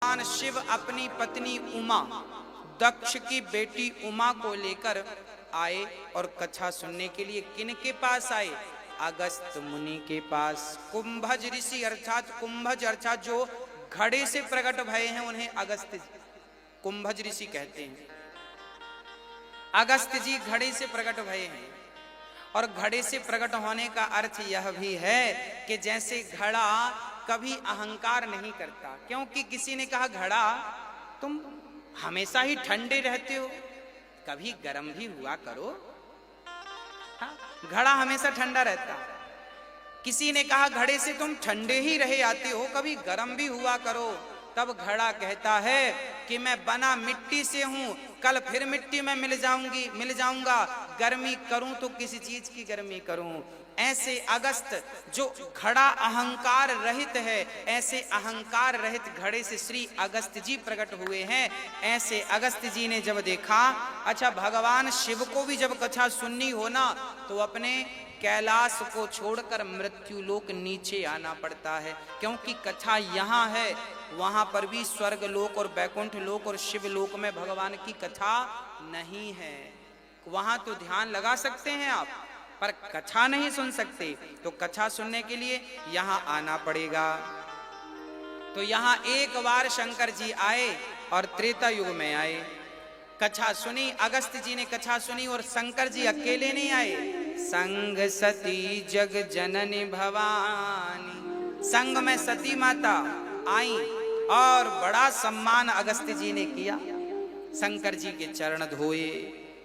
भगवान शिव अपनी पत्नी उमा, दक्ष की बेटी उमा को लेकर आए और कथा सुनने के लिए किनके पास आए? अगस्त मुनि के पास। कुंभज ऋषि अर्थात कुंभज अर्थात जो घड़े से प्रकट भये हैं उन्हें अगस्त कुंभज ऋषि कहते हैं। अगस्त जी घड़े से प्रकट भये हैं और घड़े से प्रकट होने का अर्थ यह भी है कि जैसे घड़ा कभी अहंकार नहीं करता, क्योंकि किसी ने कहा घड़ा तुम हमेशा ही ठंडे रहते हो, कभी गर्म भी हुआ करो। हाँ? घड़ा हमेशा ठंडा रहता। किसी ने कहा घड़े से तुम ठंडे ही रहे आते हो, कभी गर्म भी हुआ करो। तब घड़ा कहता है कि मैं बना मिट्टी से हूं, कल फिर मिट्टी में मिल जाऊंगा, गर्मी करूं तो किसी चीज की गर्मी करूं। ऐसे अगस्त जो घड़ा अहंकार रहित है, ऐसे अहंकार रहित घड़े से श्री अगस्त जी प्रकट हुए हैं। ऐसे अगस्त जी ने जब देखा, अच्छा भगवान शिव को भी जब कथा सुननी हो ना तो अपने कैलाश को छोड़कर मृत्यु लोक नीचे आना पड़ता है, क्योंकि कथा यहाँ है, वहां पर भी स्वर्ग लोक और बैकुंठ लोक और शिव लोक में भगवान की कथा नहीं है। वहां तो ध्यान लगा सकते हैं आप, पर कथा नहीं सुन सकते। तो कथा सुनने के लिए यहाँ आना पड़ेगा। तो यहाँ एक बार शंकर जी आए और त्रेता युग में आए, कथा सुनी। अगस्त जी ने कथा सुनी और शंकर जी अकेले नहीं आए, संग सती जग जननी भवानी, संग में सती माता आई और बड़ा सम्मान अगस्त जी ने किया। शंकर जी के चरण धोए,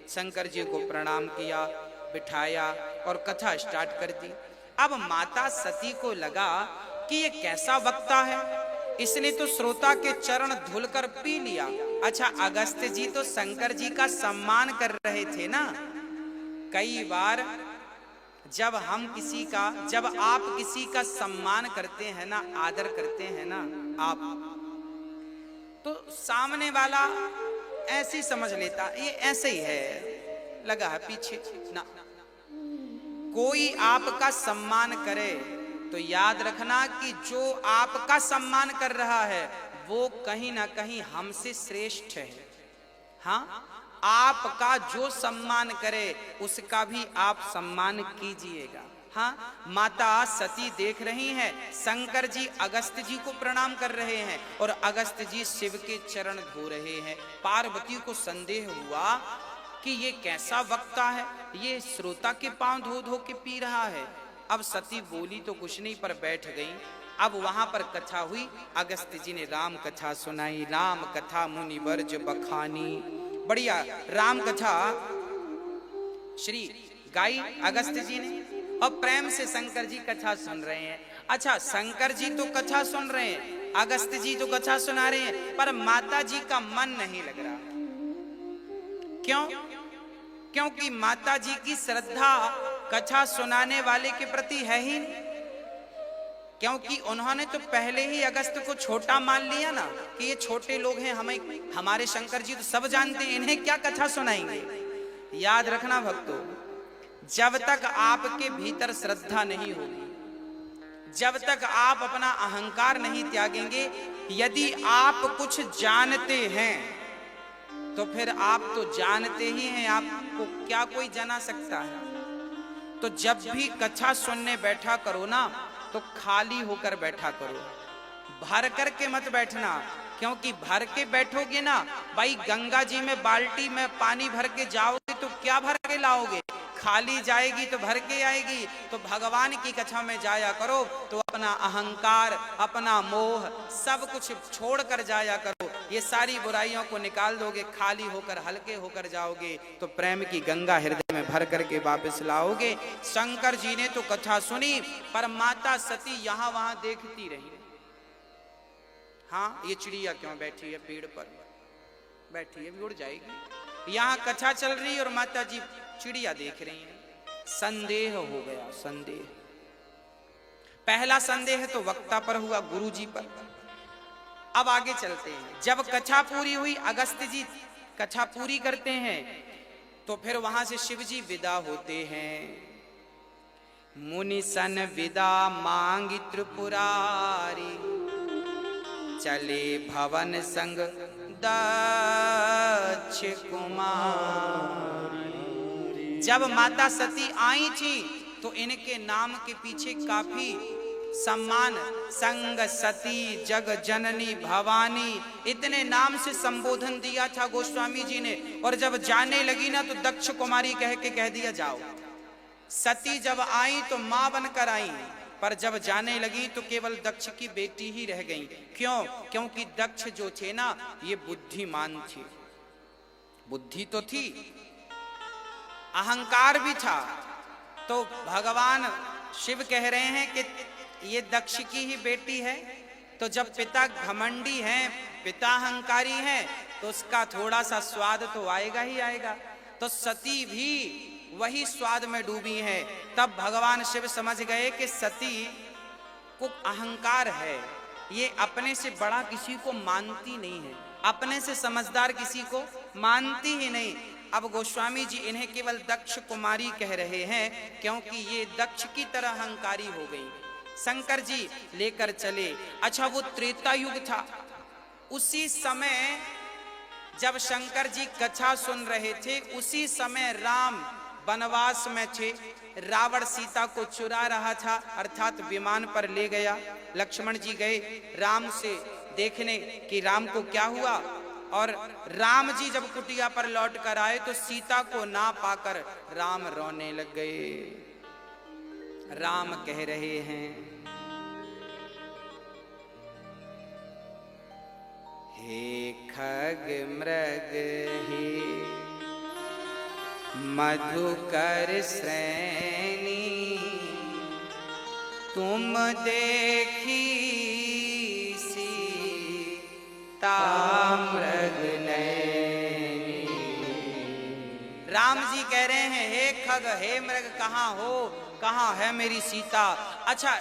शंकर जी को प्रणाम किया, बिठाया और कथा स्टार्ट कर दी। अब माता सती को लगा कि ये कैसा वक्ता है, इसने तो श्रोता के चरण धुलकर पी लिया। अच्छा अगस्त जी तो शंकर जी का सम्मान कर रहे थे ना। कई बार जब आप किसी का सम्मान करते हैं ना, आदर करते हैं ना आप, तो सामने वाला ऐसे समझ लेता ये ऐसे ही है, लगा है पीछे ना। कोई आपका सम्मान करे तो याद रखना कि जो आपका सम्मान कर रहा है वो कहीं ना कहीं हमसे श्रेष्ठ है। हाँ, आपका जो सम्मान करे उसका भी आप सम्मान कीजिएगा। हाँ, माता सती देख रही हैं, शंकर जी अगस्त जी को प्रणाम कर रहे हैं और अगस्त जी शिव के चरण धो रहे हैं। पार्वती को संदेह हुआ कि ये कैसा वक्ता है, ये श्रोता के पांव धो धो के पी रहा है। अब सती बोली तो कुछ नहीं, पर बैठ गई। अब वहां पर कथा हुई, अगस्त जी ने राम कथा सुनाई। राम कथा मुनि वर्ज बखानी, बढ़िया राम कथा श्री गाई अगस्त जी ने, और प्रेम से शंकर जी कथा सुन रहे हैं। अच्छा शंकर जी तो कथा सुन रहे हैं, अगस्त जी तो कथा सुना रहे हैं, पर माता जी का मन नहीं लग रहा। क्यों? क्योंकि माता जी की श्रद्धा कथा सुनाने वाले के प्रति है ही नहीं, क्योंकि उन्होंने तो पहले ही अगस्त को छोटा मान लिया ना कि ये छोटे लोग हैं, हमारे शंकर जी तो सब जानते हैं, इन्हें क्या कथा सुनाएंगे। याद रखना भक्तों, जब तक आपके भीतर श्रद्धा नहीं होगी, जब तक आप अपना अहंकार नहीं त्यागेंगे, यदि आप कुछ जानते हैं तो फिर आप तो जानते ही हैं, आपको क्या कोई जाना सकता है। तो जब भी कथा सुनने बैठा करो ना तो खाली होकर बैठा करो, भर करके मत बैठना, क्योंकि भर के बैठोगे ना भाई, गंगा जी में बाल्टी में पानी भर के जाओगे तो क्या भर के लाओगे, खाली जाएगी तो भर के आएगी। तो भगवान की कथा में जाया करो तो अपना अहंकार, अपना मोह सब कुछ छोड़ कर जाया करो, ये सारी बुराइयों को निकाल दोगे, खाली होकर हल्के होकर जाओगे तो प्रेम की गंगा हृदय में भर करके वापस लाओगे। शंकर जी ने तो कथा सुनी, पर माता सती यहाँ वहां देखती रही। हाँ, ये चिड़िया क्यों बैठी है, पेड़ पर बैठी है, भी उड़ जाएगी। यहाँ कथा चल रही है और माता जी चिड़िया देख रही हैं। संदेह हो गया, संदेह। पहला संदेह तो वक्ता पर हुआ, गुरु जी पर। अब आगे चलते हैं। जब कथा पूरी हुई, अगस्त जी कथा पूरी करते हैं, तो फिर वहां से शिव जी विदा होते हैं। मुनि सन विदा मांगी त्रिपुरारी, चले भवन संग दक्ष कुमार। जब माता सती आई थी तो इनके नाम के पीछे काफी सम्मान, संग सती जग जननी भवानी, इतने नाम से संबोधन दिया था गोस्वामी जी ने। और जब जाने लगी ना तो दक्ष कुमारी कह दिया जाओ। सती जब आई तो मां बनकर आई, पर जब जाने लगी तो केवल दक्ष की बेटी ही रह गई। क्यों? क्योंकि दक्ष जो थे ना ये बुद्धिमान थे। बुद्धि तो थी, अहंकार भी था। तो भगवान शिव कह रहे हैं कि ये दक्ष की ही बेटी है। तो जब पिता घमंडी है, पिता अहंकारी है, तो उसका थोड़ा सा स्वाद तो आएगा ही आएगा। तो सती भी वही स्वाद में डूबी है। तब भगवान शिव समझ गए कि सती को अहंकार है, ये अपने से बड़ा किसी को मानती नहीं है, अपने से समझदार किसी को मानती ही नहीं। अब गोस्वामी जी इन्हें केवल दक्ष कुमारी कह रहे हैं क्योंकि ये दक्ष की तरह अहंकारी हो गई। शंकर जी लेकर चले। अच्छा, वो त्रेता युग था। उसी समय जब शंकर जी कथा सुन रहे थे, उसी समय राम वनवास में थे। रावण सीता को चुरा रहा था, अर्थात विमान पर ले गया। लक्ष्मण जी गए राम से देखने कि राम को क्या हुआ। और राम जी जब कुटिया पर लौट कर आए तो सीता को ना पाकर राम रोने लग गए। राम कह रहे हैं, हे खग मृग हे मधुकर श्रेणी, तुम देखी सीता मृग नैनी। राम जी कह रहे हैं, हे खग हे मृग कहाँ हो, कहाँ है मेरी सीता। अच्छा,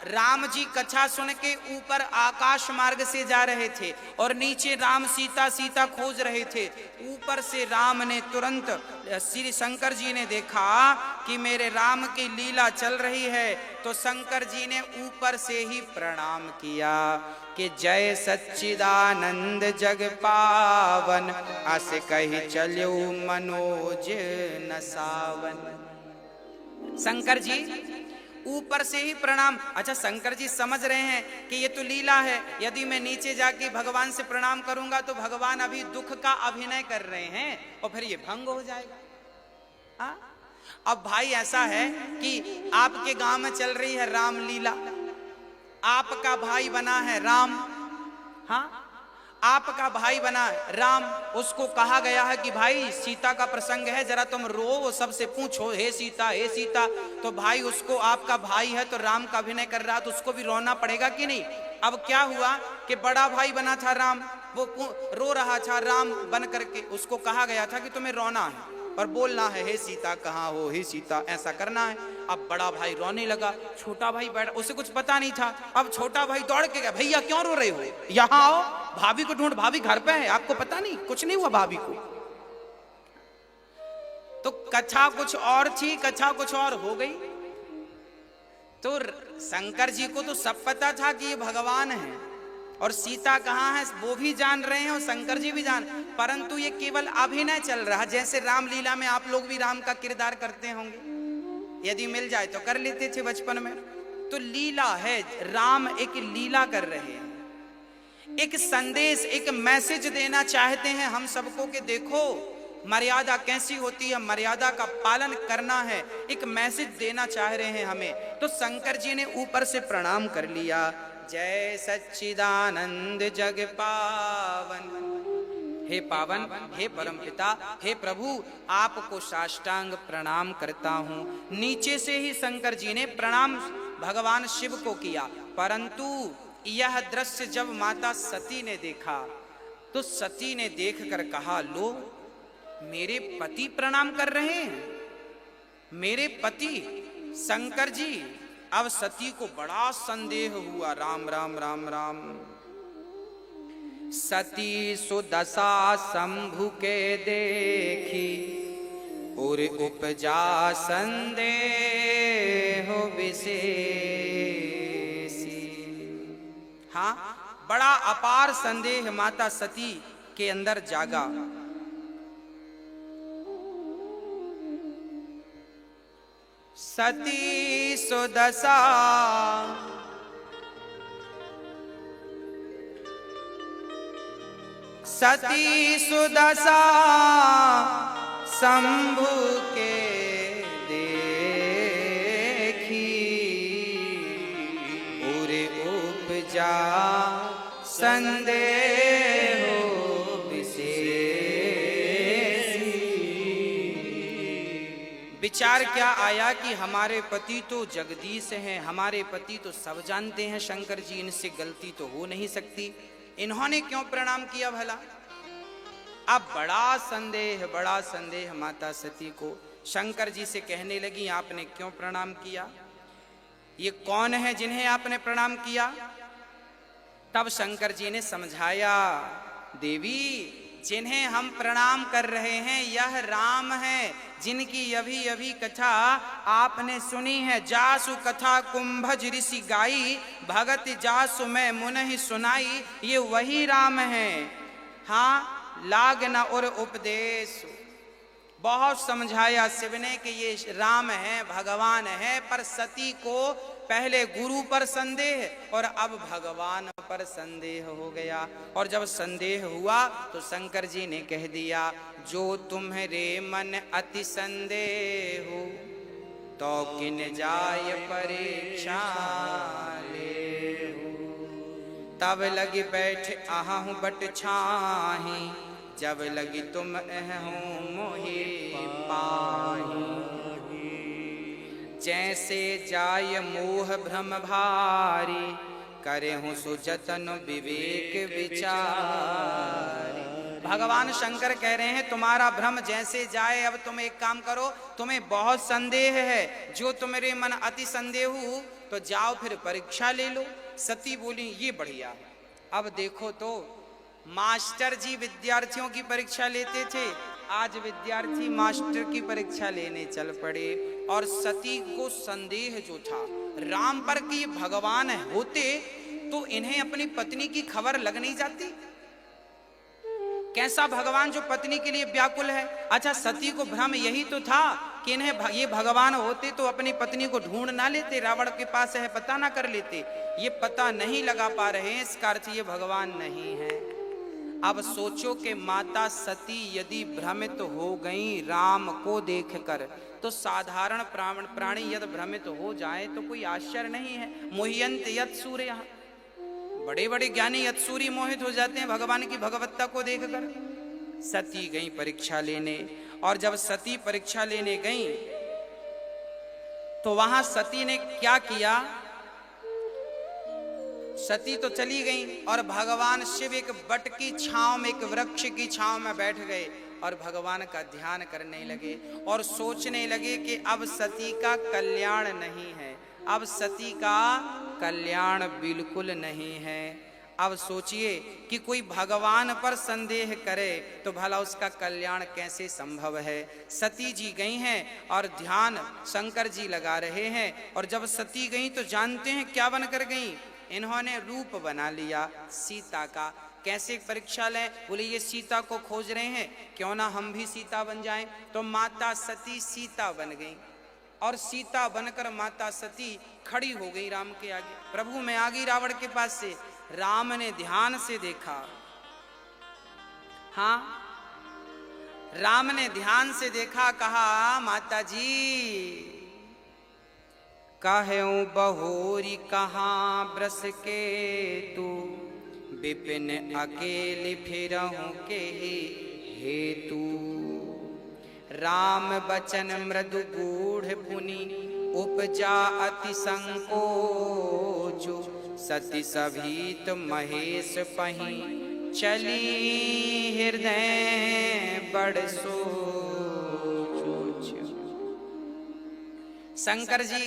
राम जी कथा सुन के ऊपर आकाश मार्ग से जा रहे थे और नीचे राम सीता सीता खोज रहे थे। ऊपर से राम ने तुरंत, श्री शंकर जी ने देखा कि मेरे राम की लीला चल रही है, तो शंकर जी ने ऊपर से ही प्रणाम किया कि जय सच्चिदानंद जग पावन, अस कही चलो मनोज न सावन। शंकर जी ऊपर से ही प्रणाम। अच्छा, शंकर जी समझ रहे हैं कि ये तो लीला है, यदि मैं नीचे जाके भगवान से प्रणाम करूंगा तो भगवान अभी दुख का अभिनय कर रहे हैं और फिर ये भंग हो जाएगा। अब भाई ऐसा है कि आपके गांव में चल रही है रामलीला, आपका भाई बना है राम, हाँ आपका भाई बना राम, उसको कहा गया है कि भाई सीता का प्रसंग है, जरा तुम रो, वो सबसे पूछो हे सीता हे सीता। तो भाई उसको, आपका भाई है तो राम का अभिनय कर रहा, तो उसको भी रोना पड़ेगा कि नहीं। अब क्या हुआ कि बड़ा भाई बना था राम, वो रो रहा था राम बन करके, उसको कहा गया था कि तुम्हें रोना है और बोलना है हे सीता कहाँ हो, हे सीता, ऐसा करना है। अब बड़ा भाई रोने लगा, छोटा भाई बैठ, उसे कुछ पता नहीं था। अब छोटा भाई दौड़ के गया, भैया क्यों रो रहे हो, यहाँ आओ, भाभी को ढूंढ, भाभी घर पे है, आपको पता नहीं, कुछ नहीं हुआ भाभी को। तो कथा कुछ और थी, कथा कुछ और हो गई। तो शंकर जी को तो सब पता था कि ये भगवान है और सीता कहाँ है वो भी जान रहे हैं और शंकर जी भी जान, परंतु ये केवल अभिनय चल रहा है। जैसे रामलीला में आप लोग भी राम का किरदार करते होंगे, यदि मिल जाए तो कर लेते थे बचपन में। तो लीला है, राम एक लीला कर रहे हैं, एक संदेश, एक मैसेज देना चाहते हैं हम सबको कि देखो मर्यादा कैसी होती है, मर्यादा का पालन करना है, एक मैसेज देना चाह रहे हैं हमें। तो शंकर जी ने ऊपर से प्रणाम कर लिया, जय सच्चिदानंद जग पावन, हे पावन, हे परमपिता, हे प्रभु, आपको साष्टांग प्रणाम करता हूं। नीचे से ही शंकर जी ने प्रणाम भगवान शिव को किया, परंतु यह दृश्य जब माता सती ने देखा तो सती ने देखकर कहा, लो मेरे पति प्रणाम कर रहे हैं, मेरे पति शंकर जी। अब सती को बड़ा संदेह हुआ, राम राम राम राम। सती सुदशा शंभु के देखी और उपजा संदेह विशेषी। हाँ, बड़ा अपार संदेह माता सती के अंदर जागा। सती सुदशा सती सुदशा शंभु के उपजा संदेह विशेष। विचार क्या आया कि हमारे पति तो जगदीश हैं, हमारे पति तो सब जानते हैं शंकर जी, इनसे गलती तो हो नहीं सकती, इन्होंने क्यों प्रणाम किया भला। अब बड़ा संदेह माता सती को शंकर जी से कहने लगी, आपने क्यों प्रणाम किया, ये कौन है जिन्हें आपने प्रणाम किया। तब शंकर जी ने समझाया, देवी जिन्हें हम प्रणाम कर रहे हैं यह राम है, जिनकी अभी अभी कथा आपने सुनी है। जासु कथा कुंभज ऋषि गाई, भगत जासु मैं मुनहि सुनाई, ये वही राम है। हाँ लाग न और उपदेश, बहुत समझाया शिव ने कि ये राम है, भगवान है, पर सती को पहले गुरु पर संदेह और अब भगवान पर संदेह हो गया। और जब संदेह हुआ तो शंकर जी ने कह दिया, जो तुम्हारे मन अति संदेह हो तो किन जाय परीक्षा ले हो। तब लगी बैठ आहूं बट छाही, जब लगी तुम अहूं मोहि पाही। जैसे जाय मोह भ्रम भारी, करे हूं सुजतन विवेक विचार। भगवान शंकर कह रहे हैं तुम्हारा भ्रम जैसे जाए। अब तुम एक काम करो, तुम्हें बहुत संदेह है, जो तुम्हारे मन अति संदेह हो तो जाओ फिर परीक्षा ले लो। सती बोली ये बढ़िया। अब देखो तो मास्टर जी विद्यार्थियों की परीक्षा लेते थे, आज विद्यार्थी मास्टर की परीक्षा लेने चल पड़े। और सती को संदेह जो था राम पर कि ये भगवान होते तो इन्हें अपनी पत्नी की खबर लग नहीं जाती। कैसा भगवान जो पत्नी के लिए व्याकुल है। अच्छा सती को भ्रम यही तो था कि इन्हें ये भगवान होते तो अपनी पत्नी को ढूंढ ना लेते, रावण के पास है पता ना कर लेते। ये पता नहीं लगा पा रहे हैं, इसका अर्थ ये भगवान नहीं है। अब सोचो कि माता सती यदि भ्रमित हो गई राम को देखकर, तो साधारण प्राणी यदि भ्रमित हो जाए तो कोई आश्चर्य नहीं है। मोहियंत यत् सूर्य, बड़े बड़े ज्ञानी यत्सूरी मोहित हो जाते हैं भगवान की भगवत्ता को देखकर। सती गई परीक्षा लेने, और जब सती परीक्षा लेने गई तो वहां सती ने क्या किया, सती तो चली गई और भगवान शिव एक बट की छांव में, एक वृक्ष की छांव में बैठ गए और भगवान का ध्यान करने लगे और सोचने लगे कि अब सती का कल्याण नहीं है, अब सती का कल्याण बिल्कुल नहीं है। अब सोचिए कि कोई भगवान पर संदेह करे तो भला उसका कल्याण कैसे संभव है। सती जी गई हैं और ध्यान शंकर जी लगा रहे हैं। और जब सती गई तो जानते हैं क्या बनकर गई, इन्होंने रूप बना लिया सीता का। कैसे परीक्षा लें, बोले ये सीता को खोज रहे हैं, क्यों ना हम भी सीता बन जाएं। तो माता सती सीता बन गई और सीता बनकर माता सती खड़ी हो गई राम के आगे। प्रभु मैं आ गई रावण के पास से। राम ने ध्यान से देखा, हाँ राम ने ध्यान से देखा, कहा माता जी कहूं बहोरी कहाँ ब्रस के तू, विपिन अकेले फिरहूं के हेतु। राम बचन मृदु गूढ़ पुनि, उपजा अति संकोचु। सती सभीत महेश पही, चली हृदय बड़ सोच। शंकर जी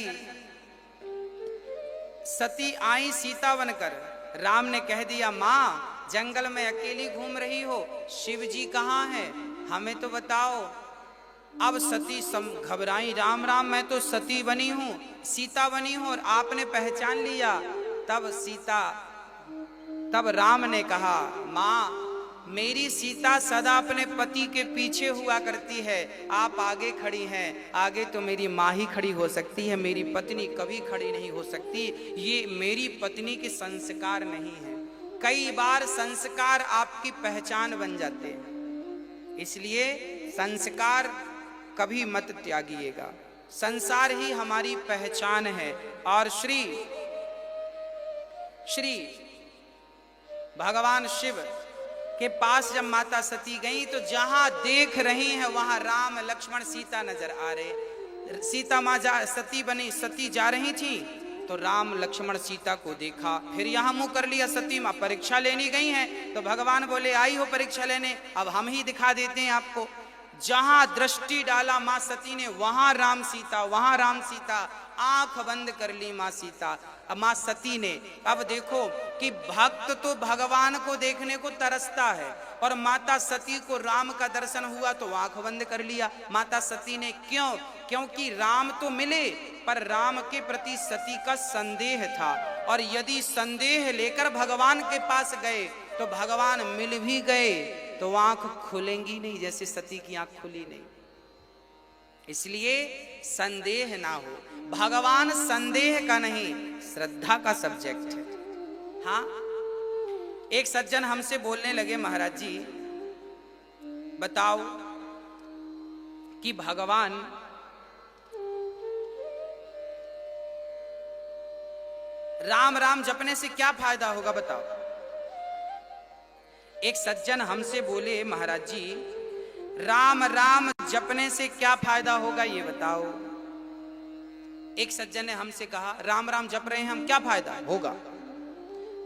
सती आई सीता बनकर। राम ने कह दिया माँ जंगल में अकेली घूम रही हो, शिव जी कहाँ हैं, हमें तो बताओ। अब सती घबराई, राम राम मैं तो सती बनी हूँ, सीता बनी हूँ और आपने पहचान लिया। तब सीता तब राम ने कहा, माँ मेरी सीता सदा अपने पति के पीछे हुआ करती है, आप आगे खड़ी हैं, आगे तो मेरी माँ ही खड़ी हो सकती है, मेरी पत्नी कभी खड़ी नहीं हो सकती। ये मेरी पत्नी के संस्कार नहीं है। कई बार संस्कार आपकी पहचान बन जाते हैं, इसलिए संस्कार कभी मत त्यागिएगा। संसार ही हमारी पहचान है। और श्री भगवान शिव के पास जब माता सती गई तो जहां देख रही हैं वहां राम लक्ष्मण सीता नजर आ रहे। सीता माँ सती जा रही थी तो राम लक्ष्मण सीता को देखा, फिर यहां मुंह कर लिया। सती माँ परीक्षा लेने गई हैं तो भगवान बोले, आई हो परीक्षा लेने, अब हम ही दिखा देते हैं आपको। जहां दृष्टि डाला मां सती ने वहां राम सीता, वहां राम सीता। आंख बंद कर ली मां सीता, मां सती ने। अब देखो कि भक्त तो भगवान को देखने को तरसता है, और माता सती को राम का दर्शन हुआ तो आंख बंद कर लिया माता सती ने। क्यों? क्योंकि राम तो मिले, पर राम के प्रति सती का संदेह था, और यदि संदेह लेकर भगवान के पास गए तो भगवान मिल भी गए तो आंख खुलेंगी नहीं, जैसे सती की आंख खुली नहीं। इसलिए संदेह ना हो। भगवान संदेह का नहीं, श्रद्धा का सब्जेक्ट है। हाँ, एक सज्जन हमसे बोलने लगे, महाराज जी बताओ कि भगवान राम राम जपने से क्या फायदा होगा, बताओ। एक सज्जन हमसे बोले, महाराज जी राम राम जपने से क्या फायदा होगा ये बताओ। एक सज्जन ने हमसे कहा, राम राम जप रहे हैं हम, क्या फायदा होगा?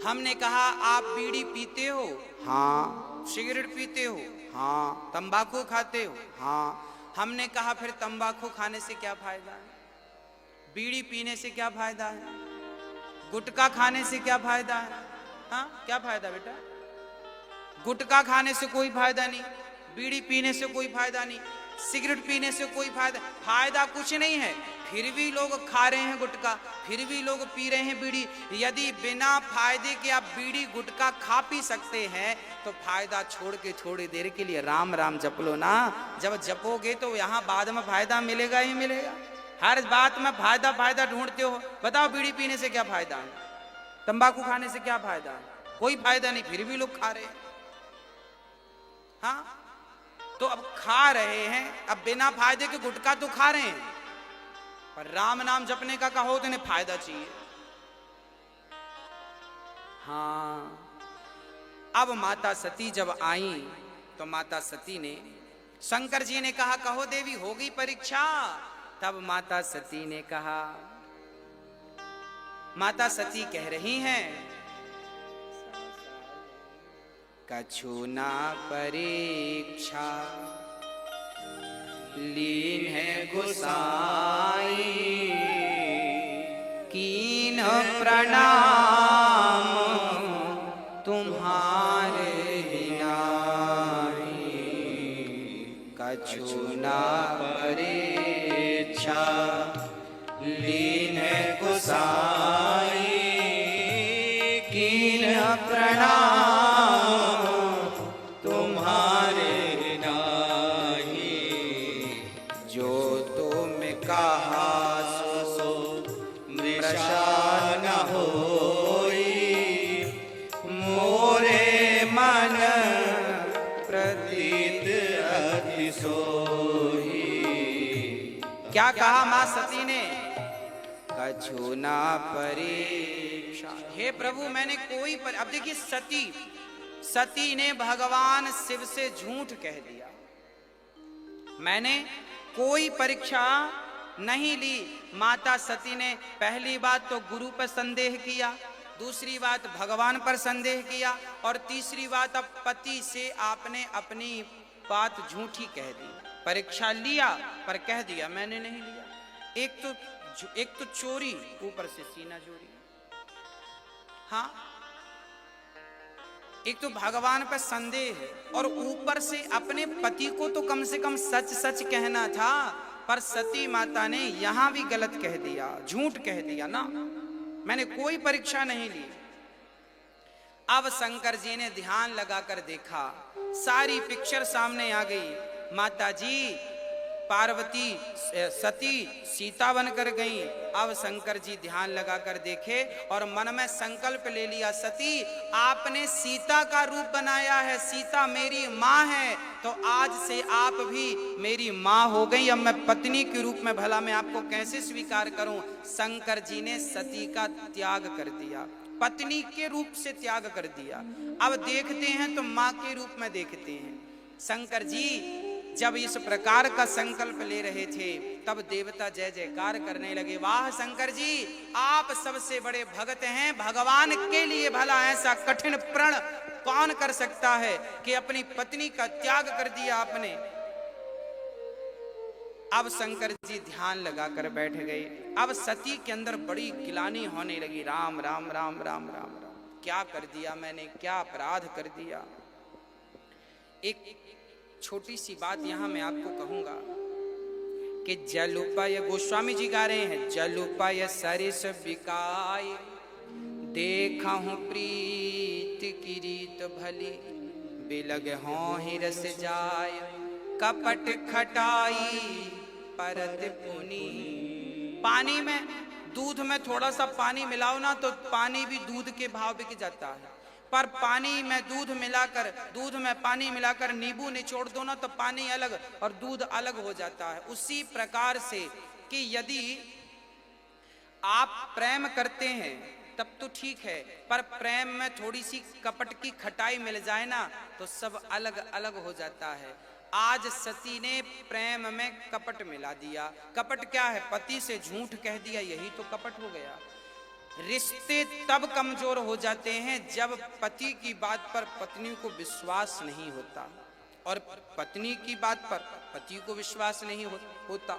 हमने कहा, आप बीड़ी पीते हो? हाँ। सिगरेट पीते हो? हाँ। तंबाकू खाते हो? हाँ। हमने कहा, फिर तंबाकू खाने से क्या फायदा है? बीड़ी पीने से क्या फायदा है? गुटखा खाने से क्या फायदा है? हाँ, क्या फायदा बेटा? गुटखा खाने से कोई फायदा नहीं, बीड़ी पीने से कोई फायदा नहीं, सिगरेट पीने से कोई फायदा कुछ नहीं है। फिर भी लोग खा रहे हैं गुटखा, फिर भी लोग पी रहे हैं बीड़ी। यदि बिना फायदे के आप बीड़ी गुटखा खा पी सकते हैं तो फायदा छोड़ के थोड़ी देर के लिए राम राम जप लो ना। जब जपोगे तो यहाँ बाद में फायदा मिलेगा ही मिलेगा। हर बात में फायदा ढूंढते हो। बताओ बीड़ी पीने से क्या फायदा है? तंबाकू खाने से क्या फायदा है? कोई फायदा नहीं, फिर भी लोग खा रहे हैं। हाँ, तो अब खा रहे हैं, अब बिना फायदे के गुटखा तो खा रहे हैं, पर राम नाम जपने का कहो तो इन्हें फायदा चाहिए। हाँ, अब माता सती जब आई तो माता सती ने, शंकर जी ने कहा, कहो देवी हो गई परीक्षा? तब माता सती ने कहा, माता सती कह रही हैं, कछु ना परीक्षा लीन है गोसाई, कीन प्रणाम तुम्हारे नाई। कछु ना परीक्षा लीन है गोसाई, कीन प्रणाम क्या कहा मां सती ने? कछु ना परीक्षा। हे प्रभु मैंने कोई अब देखिए, सती ने भगवान शिव से झूठ कह दिया, मैंने कोई परीक्षा नहीं ली। माता सती ने पहली बात तो गुरु पर संदेह किया, दूसरी बात भगवान पर संदेह किया, और तीसरी बात अब पति से आपने अपनी बात झूठी कह दी। परीक्षा लिया पर कह दिया मैंने नहीं लिया। एक तो चोरी, ऊपर से सीना चोरी। हाँ, एक तो भगवान पर संदेह, और ऊपर से अपने पति को तो कम से कम सच सच कहना था, पर सती माता ने यहां भी गलत कह दिया, झूठ कह दिया ना, मैंने कोई परीक्षा नहीं ली। अब शंकर जी ने ध्यान लगाकर देखा, सारी पिक्चर सामने आ गई। माता जी पार्वती सती सीता बनकर गई। अब शंकर जी ध्यान लगाकर देखे और मन में संकल्प ले लिया, सती आपने सीता का रूप बनाया है, सीता मेरी माँ है, तो आज से आप भी मेरी माँ हो गई। अब मैं पत्नी के रूप में भला मैं आपको कैसे स्वीकार करूं। शंकर जी ने सती का त्याग कर दिया, पत्नी के रूप से त्याग कर दिया। अब देखते हैं तो माँ के रूप में देखते हैं। शंकर जी जब इस प्रकार का संकल्प ले रहे थे तब देवता जय जयकार करने लगे, वाह शंकर जी आप सबसे बड़े भक्त हैं, भगवान के लिए भला ऐसा कठिन प्रण कौन कर सकता है कि अपनी पत्नी का त्याग कर दिया आपने। अब शंकर जी ध्यान लगाकर बैठ गए। अब सती के अंदर बड़ी गिलानी होने लगी, राम राम राम राम राम राम, क्या कर दिया मैंने, क्या अपराध कर दिया। एक छोटी सी बात यहां मैं आपको कहूंगा कि जलुपय, गोस्वामी जी गा रहे हैं, जलुपय सरिस बिकाय देखा हूं प्रीत की रीत भली, बिलग हों ही रस जाय कपट खटाई परत पुनी। पानी में, दूध में थोड़ा सा पानी मिलाओ ना तो पानी भी दूध के भाव बिक जाता है, पर पानी में दूध मिलाकर, दूध में पानी मिलाकर नींबू निचोड़ दो ना तो पानी अलग और दूध अलग हो जाता है। उसी प्रकार से कि यदि आप प्रेम करते हैं तब तो ठीक है, पर प्रेम में थोड़ी सी कपट की खटाई मिल जाए ना तो सब अलग अलग हो जाता है। आज सती ने प्रेम में कपट मिला दिया। कपट क्या है, पति से झूठ कह दिया, यही तो कपट हो गया। रिश्ते तब कमजोर हो जाते हैं जब पति की बात पर पत्नी को विश्वास नहीं होता और पत्नी की बात पर पति को विश्वास नहीं होता,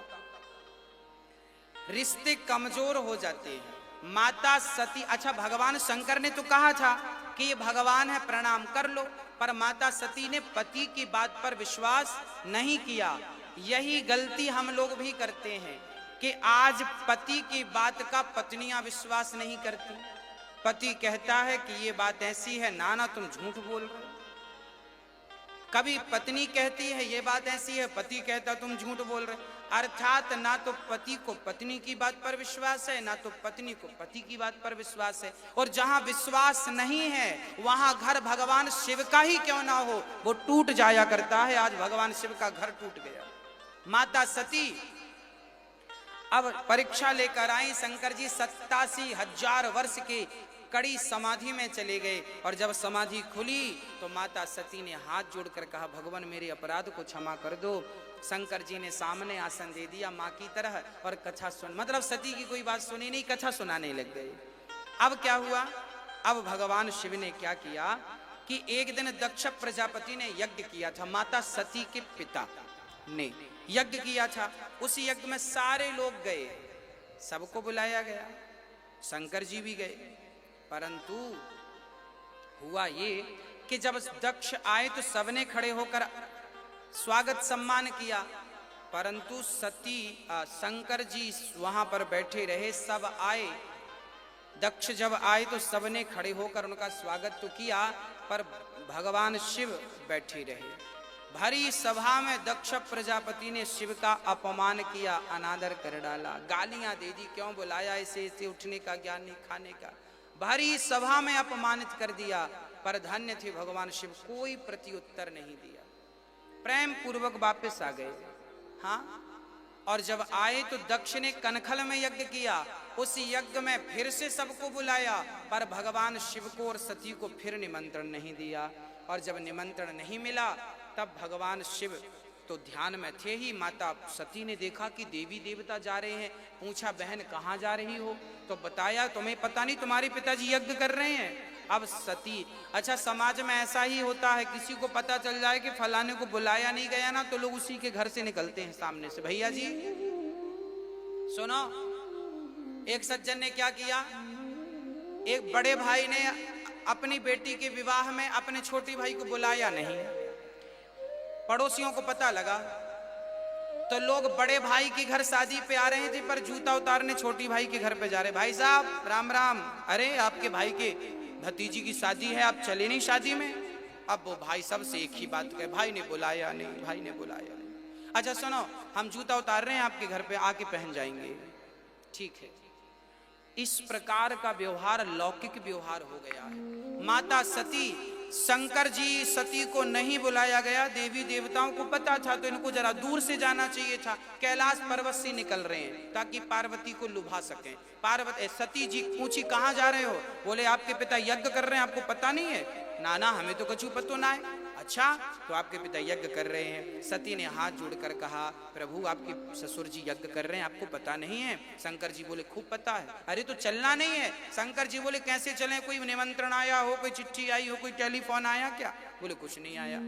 रिश्ते कमजोर हो जाते हैं। माता सती, अच्छा भगवान शंकर ने तो कहा था कि ये भगवान है प्रणाम कर लो, पर माता सती ने पति की बात पर विश्वास नहीं किया। यही गलती हम लोग भी करते हैं कि आज पति की बात का पत्नियां विश्वास नहीं करती। पति कहता है कि ये बात ऐसी है, नाना तुम झूठ बोल रहे हो। कभी पत्नी कहती है ये बात ऐसी है, पति कहता तुम झूठ बोल रहे। अर्थात ना तो पति को पत्नी की बात पर विश्वास है, ना तो पत्नी को पति की बात पर विश्वास है। और जहां विश्वास नहीं है वहां घर भगवान शिव का ही क्यों ना हो वो टूट जाया करता है। आज भगवान शिव का घर टूट गया। माता सती अब परीक्षा लेकर आई। शंकर जी 87,000 वर्ष के कड़ी समाधि में चले गए और जब समाधि खुली तो माता सती ने हाथ जोड़कर कहा, भगवान मेरे अपराध को क्षमा कर दो। शंकर जी ने सामने आसन दे दिया माँ की तरह और कथा सुन, मतलब सती की कोई बात सुनी नहीं, कथा सुनाने लग गए। अब क्या हुआ, अब भगवान शिव ने क्या किया कि एक दिन दक्ष प्रजापति ने यज्ञ किया था। माता सती के पिता ने यज्ञ किया था। उस यज्ञ में सारे लोग गए, सबको बुलाया गया, शंकर जी भी गए। परंतु हुआ ये कि जब दक्ष आए तो सबने खड़े होकर स्वागत सम्मान किया, परंतु सती शंकर जी वहां पर बैठे रहे। सब आए, दक्ष जब आए तो सबने खड़े होकर उनका स्वागत तो किया, पर भगवान शिव बैठे रहे। भरी सभा में दक्ष प्रजापति ने शिव का अपमान किया, अनादर कर डाला, गालियां दे दी, क्यों बुलाया इसे, इसे उठने का ज्ञान नहीं, खाने का। भरी सभा में अपमानित कर दिया। पर धन्य थे भगवान शिव, कोई प्रत्युत्तर नहीं दिया, प्रेम पूर्वक वापस आ गए। हाँ, और जब आए तो दक्ष ने कनखल में यज्ञ किया। उस यज्ञ में फिर से सबको बुलाया, पर भगवान शिव को और सती को फिर निमंत्रण नहीं दिया। और जब निमंत्रण नहीं मिला तब भगवान शिव तो ध्यान में थे ही। माता सती ने देखा कि देवी देवता जा रहे हैं, पूछा बहन कहाँ जा रही हो, तो बताया तुम्हें पता नहीं तुम्हारे पिताजी यज्ञ कर रहे हैं। अब सती, अच्छा समाज में ऐसा ही होता है, किसी को पता चल जाए कि फलाने को बुलाया नहीं गया ना तो लोग उसी के घर से निकलते हैं सामने से। भैया जी सुनो, एक सज्जन ने क्या किया, एक बड़े भाई ने अपनी बेटी के विवाह में अपने छोटे भाई को बुलाया नहीं। पड़ोसियों को पता लगा तो लोग बड़े भाई के घर शादी पे आ रहे थे, पर जूता उतारने छोटी भाई के घर पे जा रहे। भाई साहब राम राम, अरे आपके भाई के भतीजी की शादी है, आप चले नहीं शादी में। अब वो भाई सबसे एक ही बात कहे, भाई ने बुलाया नहीं, भाई ने बुलाया नहीं। अच्छा सुनो, हम जूता उतार रहे हैं आपके घर पे, आके पहन जाएंगे। ठीक है। इस प्रकार का व्यवहार लौकिक व्यवहार हो गया है। माता सती, शंकर जी सती को नहीं बुलाया गया, देवी देवताओं को पता था तो इनको जरा दूर से जाना चाहिए था। कैलाश पर्वत से निकल रहे हैं ताकि पार्वती को लुभा सकें। पार्वती सती जी पूछी कहाँ जा रहे हो? बोले आपके पिता यज्ञ कर रहे हैं, आपको पता नहीं है? नाना हमें तो कछु पतो ना है। अच्छा, तो आपके पिता यज्ञ कर रहे हैं। सती ने हाथ जोड़कर कहा, प्रभु आपके ससुर जी यज्ञ कर रहे हैं, आपको पता नहीं है? शंकर जी बोले खूब पता है। अरे तो चलना नहीं है? शंकर जी बोले कैसे चलें? कोई निमंत्रण आया हो, कोई चिट्ठी आई हो, कोई टेलीफोन आया क्या? बोले कुछ नहीं आया।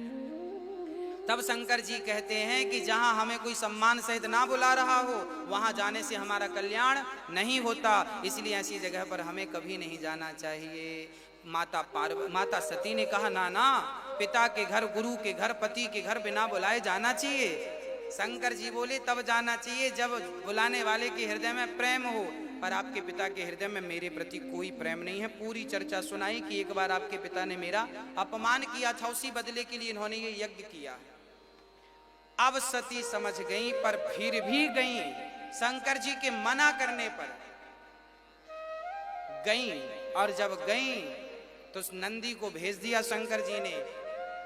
तब शंकर जी कहते हैं कि जहां हमें कोई सम्मान सहित ना बुला रहा हो वहां जाने से हमारा कल्याण नहीं होता, इसलिए ऐसी जगह पर हमें कभी नहीं जाना चाहिए। माता सती ने कहा, ना, पिता के घर, गुरु के घर, पति के घर बिना बुलाए जाना चाहिए। शंकर जी बोले तब जाना चाहिए जब बुलाने वाले के हृदय में प्रेम हो, पर आपके पिता के हृदय में मेरे प्रति कोई प्रेम नहीं है। पूरी चर्चा सुनाई कि एक बार आपके पिता ने मेरा अपमान किया था, उसी बदले के लिए इन्होंने ये यज्ञ किया। अब सती समझ गई, पर फिर भी गई। शंकर जी के मना करने पर गई, और जब गई तो नंदी को भेज दिया शंकर जी ने,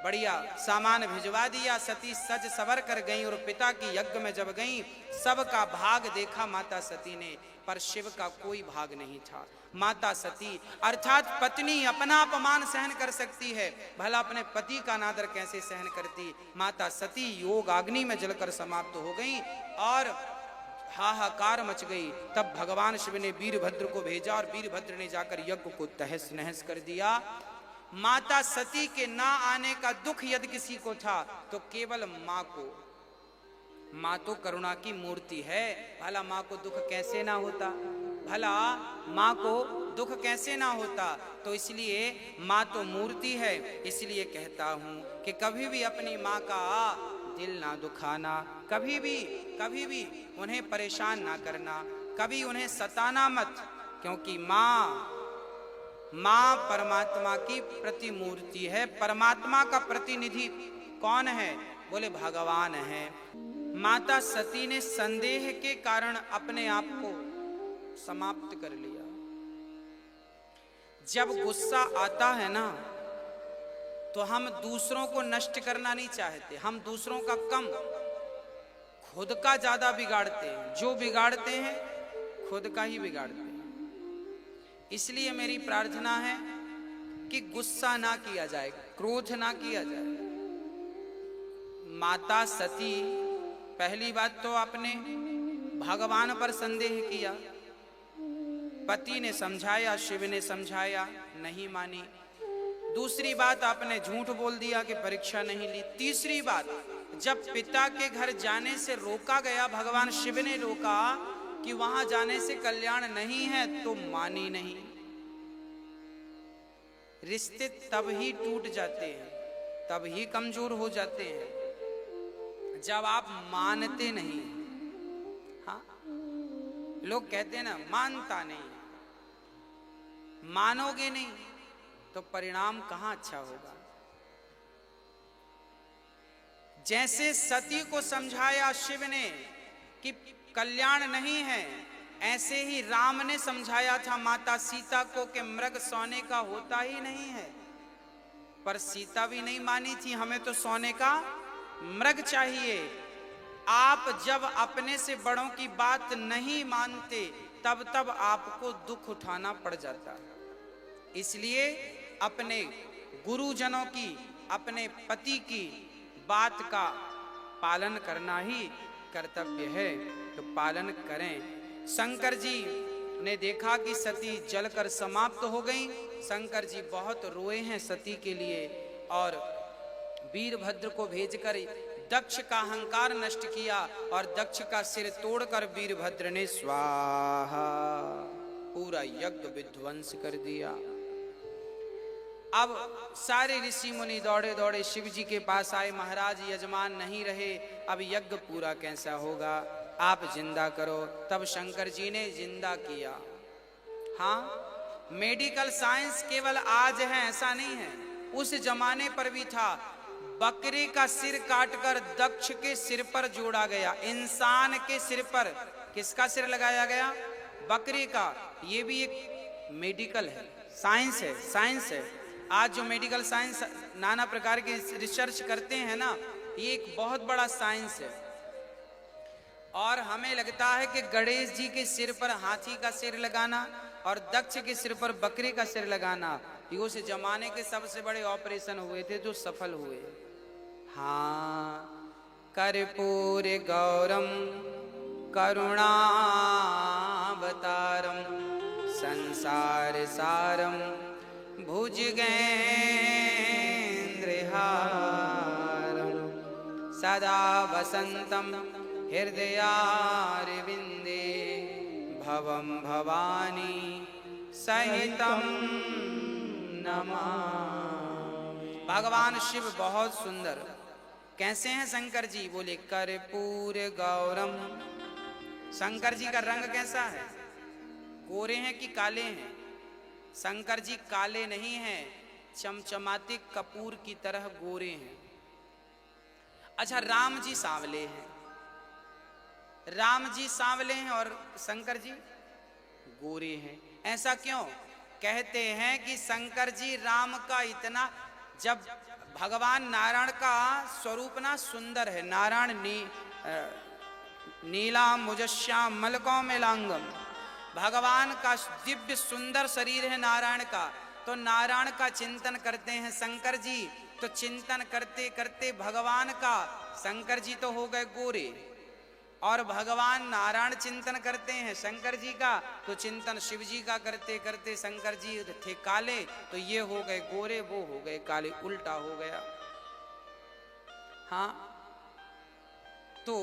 बढ़िया सामान भिजवा दिया। सती सज सवर कर गई और पिता की यज्ञ में जब गई, सबका भाग देखा माता सती ने, पर शिव का कोई भाग नहीं था। माता सती अर्थात पत्नी अपना अपमान सहन कर सकती है, भला अपने पति का अनादर कैसे सहन करती? माता सती योग अग्नि में जलकर समाप्त हो गई और हाहाकार मच गई। तब भगवान शिव ने वीरभद्र को भेजा और वीरभद्र ने जाकर यज्ञ को तहस नहस कर दिया। माता सती के ना आने का दुख यदि किसी को था तो केवल माँ को। माँ तो करुणा की मूर्ति है, भला माँ को दुख कैसे ना होता? भला माँ को दुख कैसे ना होता? तो इसलिए माँ तो मूर्ति है। इसलिए कहता हूँ कि कभी भी अपनी माँ का दिल ना दुखाना, कभी भी उन्हें परेशान ना करना, कभी उन्हें सताना मत, क्योंकि माँ परमात्मा की प्रतिमूर्ति है। परमात्मा का प्रतिनिधि कौन है? बोले भगवान है। माता सती ने संदेह के कारण अपने आप को समाप्त कर लिया। जब गुस्सा आता है ना तो हम दूसरों को नष्ट करना नहीं चाहते, हम दूसरों का कम, खुद का ज्यादा बिगाड़ते हैं। जो बिगाड़ते हैं खुद का ही बिगाड़ते हैं। इसलिए मेरी प्रार्थना है कि गुस्सा ना किया जाए, क्रोध ना किया जाए। माता सती पहली बात तो आपने भगवान पर संदेह किया, पति ने समझाया, शिव ने समझाया, नहीं मानी। दूसरी बात आपने झूठ बोल दिया कि परीक्षा नहीं ली। तीसरी बात, जब पिता के घर जाने से रोका गया, भगवान शिव ने रोका कि वहां जाने से कल्याण नहीं है, तो मानी नहीं। रिश्ते तब ही टूट जाते हैं, तब ही कमजोर हो जाते हैं जब आप मानते नहीं। हाँ, लोग कहते हैं ना मानता नहीं, मानोगे नहीं तो परिणाम कहां अच्छा होगा। जैसे सती को समझाया शिव ने कि कल्याण नहीं है, ऐसे ही राम ने समझाया था माता सीता को कि मृग सोने का होता ही नहीं है, पर सीता भी नहीं मानी थी, हमें तो सोने का मृग चाहिए। आप जब अपने से बड़ों की बात नहीं मानते तब तब आपको दुख उठाना पड़ जाता है। इसलिए अपने गुरुजनों की, अपने पति की बात का पालन करना ही कर्तव्य है, तो पालन करें। शंकर जी ने देखा कि सती जलकर समाप्त हो गई। शंकर जी बहुत रोए हैं सती के लिए, और वीरभद्र को भेजकर दक्ष का अहंकार नष्ट किया और दक्ष का सिर तोड़कर वीरभद्र ने स्वाहा पूरा यज्ञ विध्वंस कर दिया। अब सारे ऋषि मुनि दौड़े दौड़े शिव जी के पास आए, महाराज यजमान नहीं रहे, अब यज्ञ पूरा कैसा होगा, आप जिंदा करो। तब शंकर जी ने जिंदा किया। हाँ, मेडिकल साइंस केवल आज है ऐसा नहीं है, उस जमाने पर भी था। बकरी का सिर काटकर दक्ष के सिर पर जोड़ा गया, इंसान के सिर पर किसका सिर लगाया गया? बकरी का। ये भी एक मेडिकल है, साइंस है, साइंस है। आज जो मेडिकल साइंस नाना प्रकार की रिसर्च करते हैं ना, ये एक बहुत बड़ा साइंस है। और हमें लगता है कि गणेश जी के सिर पर हाथी का सिर लगाना और दक्ष के सिर पर बकरी का सिर लगाना, ये उस जमाने के सबसे बड़े ऑपरेशन हुए थे जो सफल हुए। हाँ, कर्पूर गौरम करुणावतारम संसार सारम भुजगेंद्रहारम सदा वसंतम हृदयारविंदे भवम भवानी सहितम नमामि। भगवान शिव बहुत सुंदर। कैसे हैं शंकर जी? बोले कर्पूर गौरम। शंकर जी का रंग कैसा है? गोरे हैं कि काले हैं? शंकर जी काले नहीं हैं, चमचमाते कपूर की तरह गोरे हैं। अच्छा, राम जी सांवले हैं। राम जी सांवले हैं और शंकर जी गोरे हैं। ऐसा क्यों? कहते हैं कि शंकर जी राम का इतना, जब भगवान नारायण का स्वरूप ना सुंदर है, नारायण नीला मुजश्याम मलकों में लांगम, भगवान का दिव्य सुंदर शरीर है नारायण का। तो नारायण का चिंतन करते हैं शंकर जी, तो चिंतन करते करते भगवान का, शंकर जी तो हो गए गोरे, और भगवान नारायण चिंतन करते हैं शंकर जी का, तो चिंतन शिव जी का करते करते शंकर जी थे काले, तो ये हो गए गोरे, वो हो गए काले, उल्टा हो गया। हाँ, तो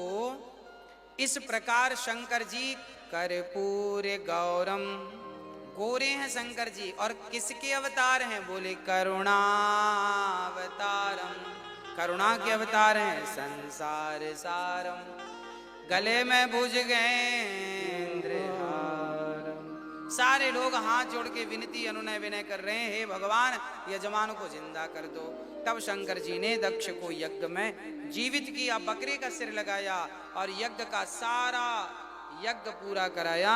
इस प्रकार शंकर जी कर्पूर गौरम, गोरे हैं शंकर जी। और किसके अवतार हैं? बोले करुणावतारम, करुणा के अवतार हैं। संसार सारम, गले में भुजगेंद्रहारम। सारे लोग हाथ जोड़ के विनती अनुनय विनय कर रहे हैं, हे भगवान यजमान को जिंदा कर दो। तब शंकर जी ने दक्ष को यज्ञ में जीवित किया, बकरे का सिर लगाया और यज्ञ का सारा यज्ञ पूरा कराया।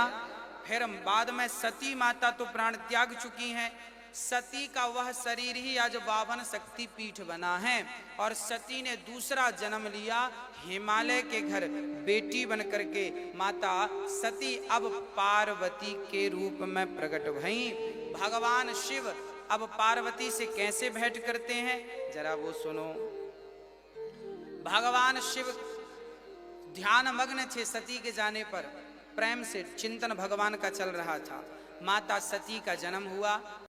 फिर बाद में सती माता तो प्राण त्याग चुकी हैं। सती का वह शरीर ही आज बावन शक्ति पीठ बना है, और सती ने दूसरा जन्म लिया हिमालय के घर बेटी बन करके। माता सती अब पार्वती के रूप में प्रकट भई। भगवान शिव अब पार्वती से कैसे भेंट करते हैं, जरा वो सुनो। भगवान शिव ध्यान मग्न थे सती के जाने पर, प्रेम से चिंतन भगवान का चल रहा था। माता सती का जन्म हुआ।